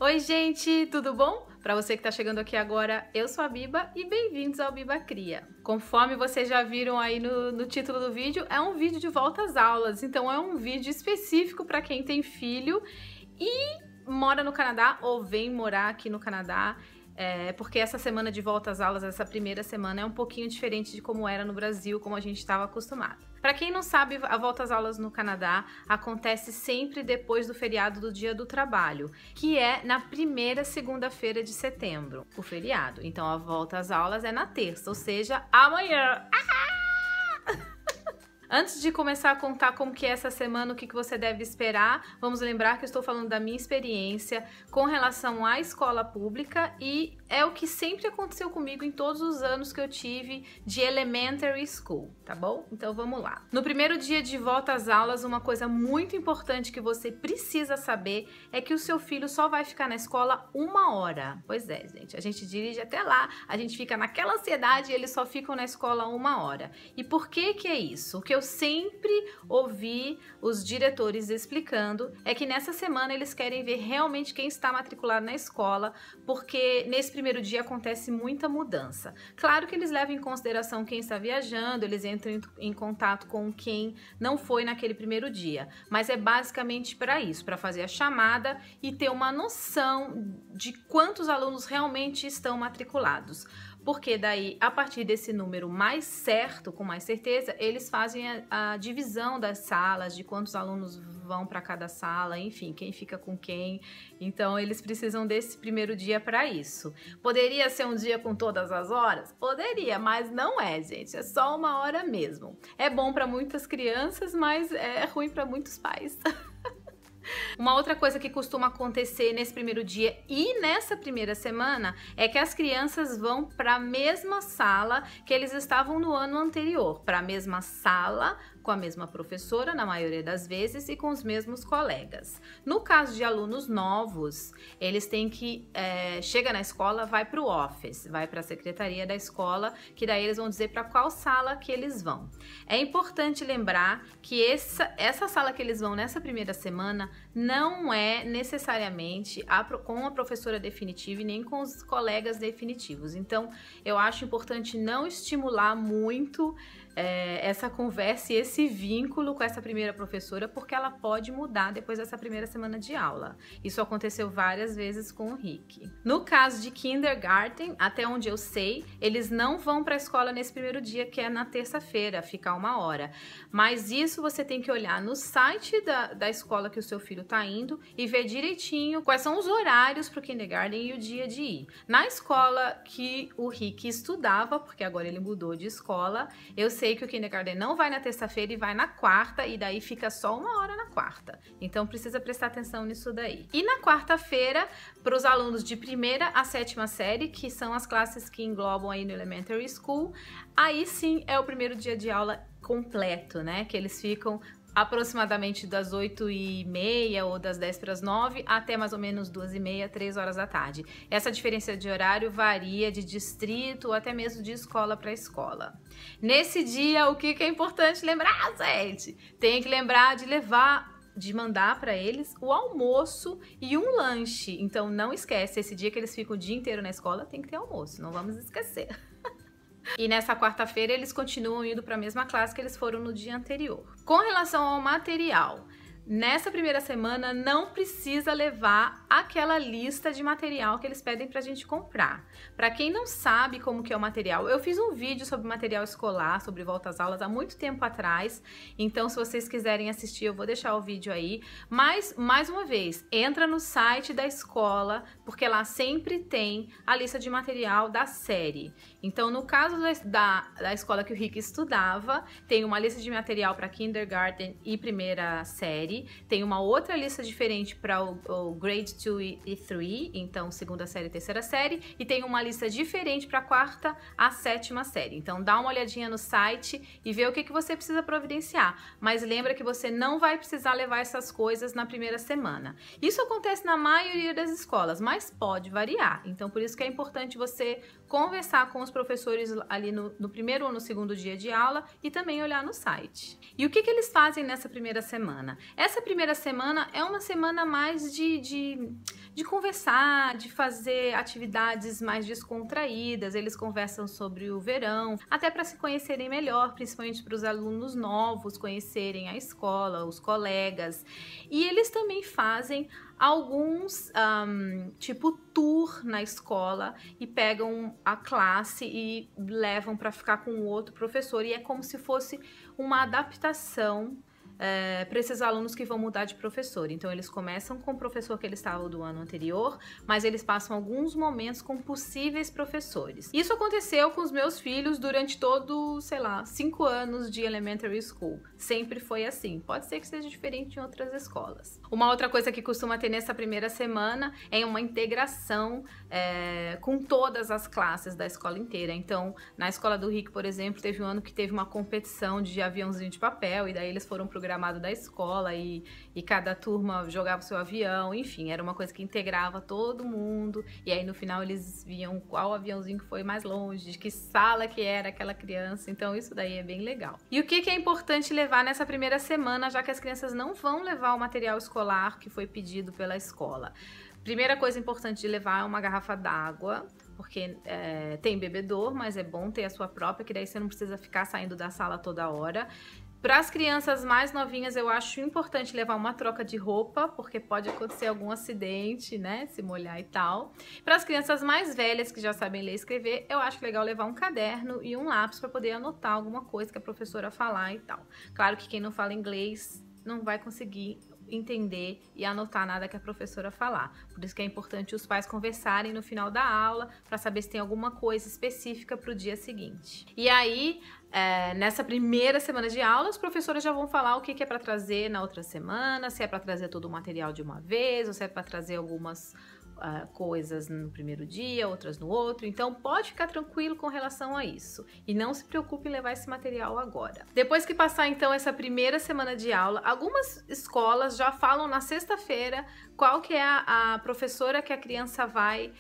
Oi gente, tudo bom? Para você que está chegando aqui agora, eu sou a Biba e bem-vindos ao Biba Cria. Conforme vocês já viram aí no título do vídeo, é um vídeo de volta às aulas, então é um vídeo específico para quem tem filho e mora no Canadá ou vem morar aqui no Canadá. Porque essa semana de volta às aulas, essa primeira semana, é um pouquinho diferente de como era no Brasil, como a gente estava acostumado. Para quem não sabe, a volta às aulas no Canadá acontece sempre depois do feriado do Dia do Trabalho, que é na primeira segunda-feira de setembro, o feriado. Então a volta às aulas é na terça, ou seja, amanhã. Antes de começar a contar como que é essa semana, o que você deve esperar, vamos lembrar que eu estou falando da minha experiência com relação à escola pública e é o que sempre aconteceu comigo em todos os anos que eu tive de elementary school, tá bom? Então vamos lá. No primeiro dia de volta às aulas, uma coisa muito importante que você precisa saber é que o seu filho só vai ficar na escola 1 hora. Pois é, gente, a gente dirige até lá, a gente fica naquela ansiedade e eles só ficam na escola 1 hora. E por que é isso? O que eu sempre ouvi os diretores explicando é que nessa semana eles querem ver realmente quem está matriculado na escola, porque nesse primeiro dia acontece muita mudança. Claro que eles levam em consideração quem está viajando, eles entram em contato com quem não foi naquele primeiro dia, mas é basicamente para isso, para fazer a chamada e ter uma noção de quantos alunos realmente estão matriculados. Porque daí, a partir desse número mais certo, com mais certeza, eles fazem a divisão das salas, de quantos alunos vão para cada sala, enfim, quem fica com quem. Então, eles precisam desse primeiro dia para isso. Poderia ser um dia com todas as horas? Poderia, mas não é, gente. É só 1 hora mesmo. É bom para muitas crianças, mas é ruim para muitos pais. Uma outra coisa que costuma acontecer nesse primeiro dia e nessa primeira semana é que as crianças vão para a mesma sala que eles estavam no ano anterior, para a mesma sala, com a mesma professora, na maioria das vezes, e com os mesmos colegas. No caso de alunos novos, eles têm que, chega na escola, vai para o office, vai para a secretaria da escola, que daí eles vão dizer para qual sala que eles vão. É importante lembrar que essa sala que eles vão nessa primeira semana não é necessariamente com a professora definitiva e nem com os colegas definitivos. Então, eu acho importante não estimular muito essa conversa e esse vínculo com essa primeira professora, porque ela pode mudar depois dessa primeira semana de aula. Isso aconteceu várias vezes com o Rick. No caso de kindergarten, até onde eu sei, eles não vão para a escola nesse primeiro dia, que é na terça-feira, ficar 1 hora. Mas isso você tem que olhar no site da escola que o seu filho está indo e ver direitinho quais são os horários para o kindergarten e o dia de ir. Na escola que o Rick estudava, porque agora ele mudou de escola, eu sei que o kindergarten não vai na terça-feira e vai na quarta, e daí fica só 1 hora na quarta. Então precisa prestar atenção nisso daí. E na quarta-feira, para os alunos de 1ª a 7ª série, que são as classes que englobam aí no elementary school, aí sim é o primeiro dia de aula completo, né? Que eles ficam aproximadamente das 8h30 ou das 10 para as 9 até mais ou menos 2h30, 3 horas da tarde. Essa diferença de horário varia de distrito ou até mesmo de escola para escola. Nesse dia, o que é importante lembrar, gente? Tem que lembrar de mandar para eles o almoço e um lanche. Então não esquece, esse dia que eles ficam o dia inteiro na escola tem que ter almoço, não vamos esquecer. E nessa quarta-feira eles continuam indo para a mesma classe que eles foram no dia anterior. Com relação ao material, nessa primeira semana não precisa levar aquela lista de material que eles pedem pra gente comprar. Para quem não sabe como que é o material, eu fiz um vídeo sobre material escolar, sobre volta às aulas há muito tempo atrás, então se vocês quiserem assistir eu vou deixar o vídeo aí, mas mais uma vez, entra no site da escola, porque lá sempre tem a lista de material da série. Então no caso da escola que o Rick estudava, tem uma lista de material para kindergarten e 1ª série, tem uma outra lista diferente para o grade 2 e 3, então 2ª série e 3ª série, e tem uma lista diferente para a 4ª a 7ª série. Então dá uma olhadinha no site e vê o que você precisa providenciar, mas lembra que você não vai precisar levar essas coisas na primeira semana. Isso acontece na maioria das escolas, mas pode variar, então por isso que é importante você conversar com os professores ali no primeiro ou no segundo dia de aula e também olhar no site. E o que eles fazem nessa primeira semana? Essa primeira semana é uma semana mais de conversar, de fazer atividades mais descontraídas. Eles conversam sobre o verão, até para se conhecerem melhor, principalmente para os alunos novos conhecerem a escola, os colegas. E eles também fazem alguns tipo tour na escola e pegam a classe e levam para ficar com o outro professor, e é como se fosse uma adaptação para esses alunos que vão mudar de professor. Então eles começam com o professor que eles estavam do ano anterior, mas eles passam alguns momentos com possíveis professores. Isso aconteceu com os meus filhos durante todo, sei lá, 5 anos de elementary school. Sempre foi assim. Pode ser que seja diferente em outras escolas. Uma outra coisa que costuma ter nessa primeira semana é uma integração com todas as classes da escola inteira. Então, na escola do Rick, por exemplo, teve um ano que teve uma competição de aviãozinho de papel, e daí eles foram programado da escola e cada turma jogava o seu avião, enfim, era uma coisa que integrava todo mundo, e aí no final eles viam qual aviãozinho que foi mais longe, de que sala que era aquela criança, então isso daí é bem legal. E o que é importante levar nessa primeira semana, já que as crianças não vão levar o material escolar que foi pedido pela escola? Primeira coisa importante de levar é uma garrafa d'água, porque tem bebedor, mas é bom ter a sua própria, que daí você não precisa ficar saindo da sala toda hora. Para as crianças mais novinhas, eu acho importante levar uma troca de roupa, porque pode acontecer algum acidente, né? Se molhar e tal. Para as crianças mais velhas, que já sabem ler e escrever, eu acho legal levar um caderno e um lápis para poder anotar alguma coisa que a professora falar e tal. Claro que quem não fala inglês não vai conseguir entender e anotar nada que a professora falar. Por isso que é importante os pais conversarem no final da aula para saber se tem alguma coisa específica para o dia seguinte. E aí, nessa primeira semana de aula, as professoras já vão falar o que é para trazer na outra semana, se é para trazer todo o material de uma vez, ou se é para trazer algumas coisas no primeiro dia, outras no outro. Então pode ficar tranquilo com relação a isso e não se preocupe em levar esse material agora. Depois que passar então essa primeira semana de aula, algumas escolas já falam na sexta-feira qual que é a professora que a criança vai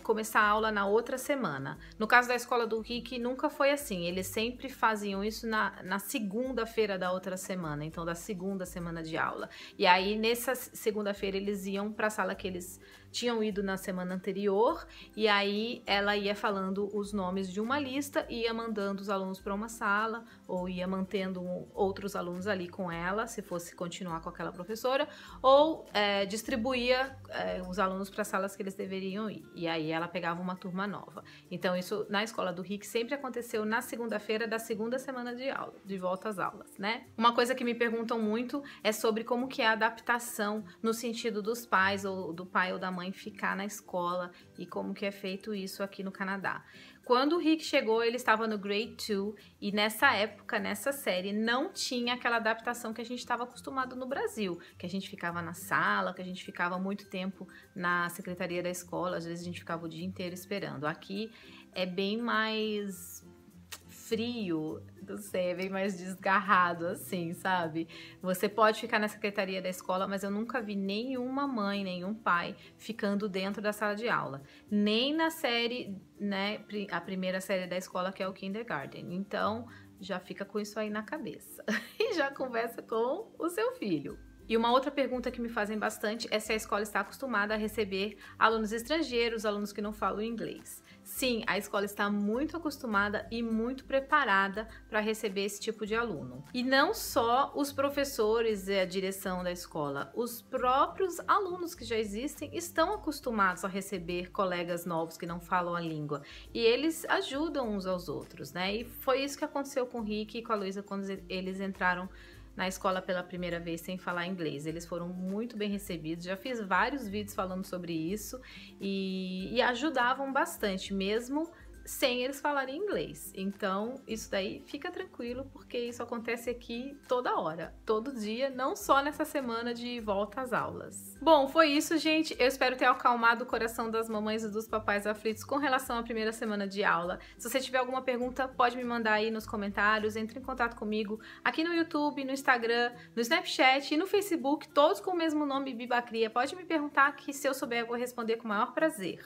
começar a aula na outra semana. No caso da escola do Rick, nunca foi assim. Eles sempre faziam isso na segunda-feira da outra semana, então da segunda semana de aula. E aí, nessa segunda-feira, eles iam para a sala que eles tinham ido na semana anterior, e aí ela ia falando os nomes de uma lista e ia mandando os alunos para uma sala, ou ia mantendo outros alunos ali com ela, se fosse continuar com aquela professora, ou distribuía os alunos para salas que eles deveriam ir, e aí ela pegava uma turma nova. Então isso na escola do Rick sempre aconteceu na segunda-feira da segunda semana de aula, de volta às aulas, né? Uma coisa que me perguntam muito é sobre como que é a adaptação no sentido dos pais, ou do pai ou da mãe ficar na escola, e como que é feito isso aqui no Canadá. Quando o Rick chegou, ele estava no Grade 2, e nessa época, nessa série, não tinha aquela adaptação que a gente estava acostumado no Brasil, que a gente ficava na sala, que a gente ficava muito tempo na secretaria da escola, às vezes a gente ficava o dia inteiro esperando. Aqui é bem mais frio, não sei, é bem mais desgarrado assim, sabe? Você pode ficar na secretaria da escola, mas eu nunca vi nenhuma mãe, nenhum pai ficando dentro da sala de aula. Nem na série, né, a primeira série da escola, que é o kindergarten. Então, já fica com isso aí na cabeça. E já conversa com o seu filho. E uma outra pergunta que me fazem bastante é se a escola está acostumada a receber alunos estrangeiros, alunos que não falam inglês. Sim, a escola está muito acostumada e muito preparada para receber esse tipo de aluno. E não só os professores e a direção da escola, os próprios alunos que já existem estão acostumados a receber colegas novos que não falam a língua. E eles ajudam uns aos outros, né? E foi isso que aconteceu com o Rick e com a Luísa quando eles entraram na escola pela primeira vez sem falar inglês. Eles foram muito bem recebidos, já fiz vários vídeos falando sobre isso e ajudavam bastante, mesmo sem eles falarem inglês. Então, isso daí fica tranquilo, porque isso acontece aqui toda hora, todo dia, não só nessa semana de volta às aulas. Bom, foi isso, gente. Eu espero ter acalmado o coração das mamães e dos papais aflitos com relação à primeira semana de aula. Se você tiver alguma pergunta, pode me mandar aí nos comentários, entre em contato comigo aqui no YouTube, no Instagram, no Snapchat e no Facebook, todos com o mesmo nome, Bibacria. Pode me perguntar que, se eu souber, eu vou responder com o maior prazer.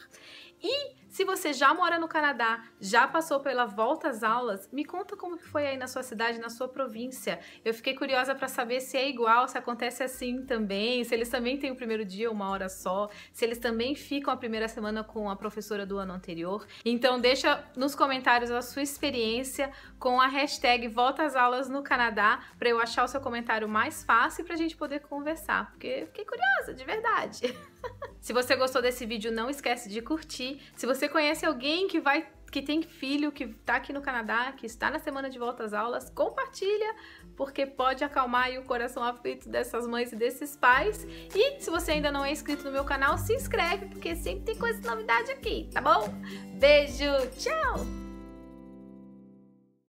E se você já mora no Canadá Canadá, já passou pela volta às aulas, me conta como que foi aí na sua cidade, na sua província. Eu fiquei curiosa para saber se é igual, se acontece assim também, se eles também têm o primeiro dia 1 hora só, se eles também ficam a primeira semana com a professora do ano anterior. Então deixa nos comentários a sua experiência com a hashtag Volta às Aulas no Canadá, para eu achar o seu comentário mais fácil e pra gente poder conversar, porque fiquei curiosa, de verdade. Se você gostou desse vídeo, não esquece de curtir. Se você conhece alguém que tem filho, que tá aqui no Canadá, que está na semana de volta às aulas, compartilha, porque pode acalmar aí o coração aflito dessas mães e desses pais. E se você ainda não é inscrito no meu canal, se inscreve, porque sempre tem coisa de novidade aqui, tá bom? Beijo, tchau!